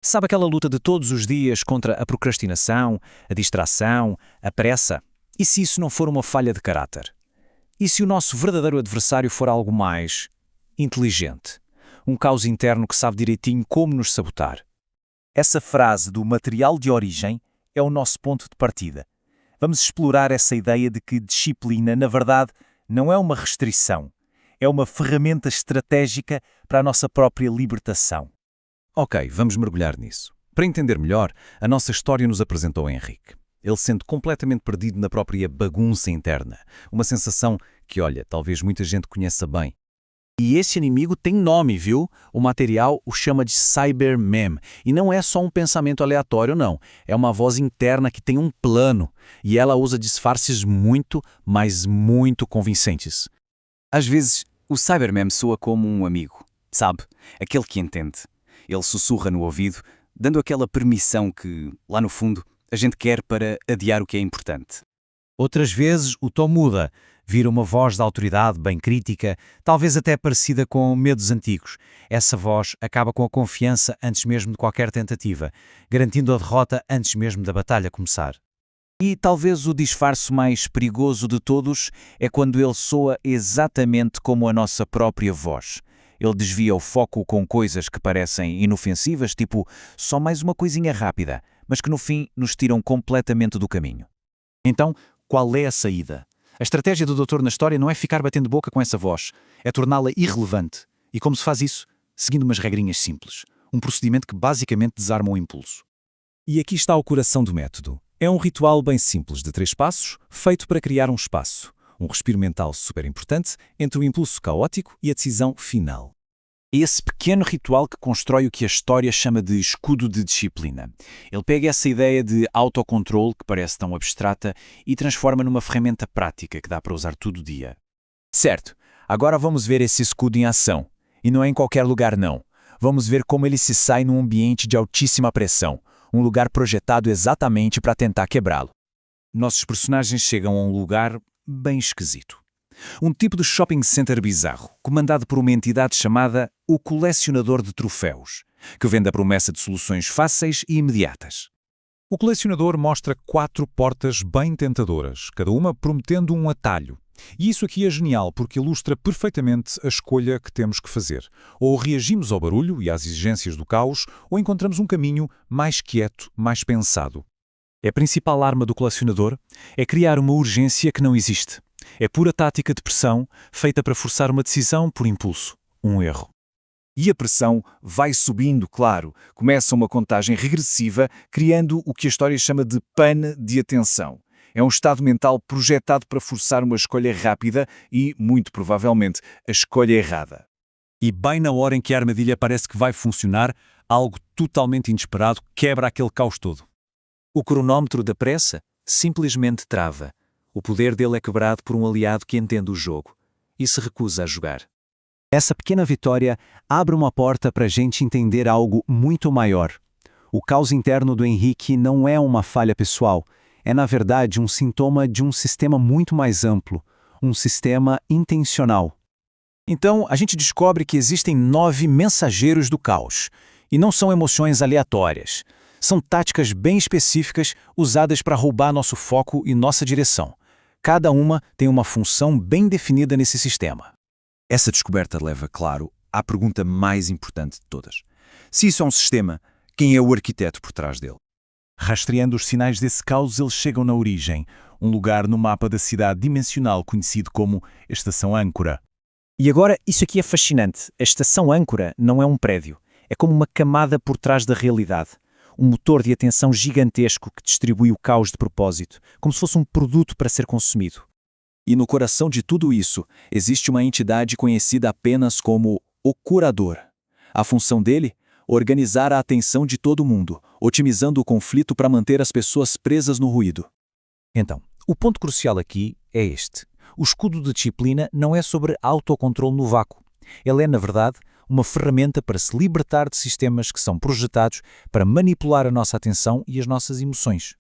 Sabe aquela luta de todos os dias contra a procrastinação, a distração, a pressa? E se isso não for uma falha de caráter? E se o nosso verdadeiro adversário for algo mais inteligente? Um caos interno que sabe direitinho como nos sabotar? Essa frase do material de origem é o nosso ponto de partida. Vamos explorar essa ideia de que disciplina, na verdade, não é uma restrição. É uma ferramenta estratégica para a nossa própria libertação. Ok, vamos mergulhar nisso. Para entender melhor, a nossa história nos apresentou Henrique. Ele sente completamente perdido na própria bagunça interna. Uma sensação que, olha, talvez muita gente conheça bem. E esse inimigo tem nome, viu? O material o chama de Cybermem. E não é só um pensamento aleatório, não. É uma voz interna que tem um plano. E ela usa disfarces muito, mas muito convincentes. Às vezes, o Cybermem soa como um amigo, sabe? Aquele que entende. Ele sussurra no ouvido, dando aquela permissão que, lá no fundo, a gente quer para adiar o que é importante. Outras vezes o tom muda, vira uma voz de autoridade bem crítica, talvez até parecida com medos antigos. Essa voz acaba com a confiança antes mesmo de qualquer tentativa, garantindo a derrota antes mesmo da batalha começar. E talvez o disfarce mais perigoso de todos é quando ele soa exatamente como a nossa própria voz. Ele desvia o foco com coisas que parecem inofensivas, tipo só mais uma coisinha rápida, mas que no fim nos tiram completamente do caminho. Então, qual é a saída? A estratégia do doutor na história não é ficar batendo boca com essa voz, é torná-la irrelevante. E como se faz isso? Seguindo umas regrinhas simples. Um procedimento que basicamente desarma o impulso. E aqui está o coração do método. É um ritual bem simples de 3 passos, feito para criar um espaço. Um respiro mental super importante entre o impulso caótico e a decisão final. É esse pequeno ritual que constrói o que a história chama de escudo de disciplina. Ele pega essa ideia de autocontrole, que parece tão abstrata, e transforma numa ferramenta prática que dá para usar todo o dia. Certo, agora vamos ver esse escudo em ação. E não é em qualquer lugar não. Vamos ver como ele se sai num ambiente de altíssima pressão, um lugar projetado exatamente para tentar quebrá-lo. Nossos personagens chegam a um lugar bem esquisito. Um tipo de shopping center bizarro, comandado por uma entidade chamada o Colecionador de Troféus, que vende a promessa de soluções fáceis e imediatas. O colecionador mostra 4 portas bem tentadoras, cada uma prometendo um atalho. E isso aqui é genial porque ilustra perfeitamente a escolha que temos que fazer. Ou reagimos ao barulho e às exigências do caos, ou encontramos um caminho mais quieto, mais pensado. A principal arma do colecionador é criar uma urgência que não existe. É pura tática de pressão, feita para forçar uma decisão por impulso, um erro. E a pressão vai subindo, claro. Começa uma contagem regressiva, criando o que a história chama de pane de atenção. É um estado mental projetado para forçar uma escolha rápida e, muito provavelmente, a escolha errada. E bem na hora em que a armadilha parece que vai funcionar, algo totalmente inesperado quebra aquele caos todo. O cronómetro da pressa simplesmente trava. O poder dele é quebrado por um aliado que entende o jogo e se recusa a jogar. Essa pequena vitória abre uma porta para a gente entender algo muito maior. O caos interno do Henrique não é uma falha pessoal, é na verdade um sintoma de um sistema muito mais amplo, um sistema intencional. Então a gente descobre que existem 9 mensageiros do caos, e não são emoções aleatórias. São táticas bem específicas usadas para roubar nosso foco e nossa direção. Cada uma tem uma função bem definida nesse sistema. Essa descoberta leva, claro, à pergunta mais importante de todas. Se isso é um sistema, quem é o arquiteto por trás dele? Rastreando os sinais desse caos, eles chegam na origem, um lugar no mapa da cidade dimensional conhecido como Estação Âncora. E agora, isso aqui é fascinante. A Estação Âncora não é um prédio. É como uma camada por trás da realidade. Um motor de atenção gigantesco que distribui o caos de propósito, como se fosse um produto para ser consumido. E no coração de tudo isso, existe uma entidade conhecida apenas como o Curador. A função dele? Organizar a atenção de todo mundo, otimizando o conflito para manter as pessoas presas no ruído. Então, o ponto crucial aqui é este. O escudo de disciplina não é sobre autocontrole no vácuo. Ele é, na verdade, uma ferramenta para se libertar de sistemas que são projetados para manipular a nossa atenção e as nossas emoções.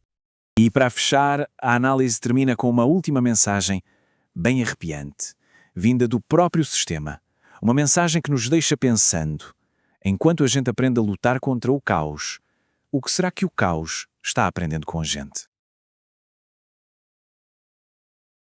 E para fechar, a análise termina com uma última mensagem bem arrepiante, vinda do próprio sistema. Uma mensagem que nos deixa pensando. Enquanto a gente aprende a lutar contra o caos, o que será que o caos está aprendendo com a gente?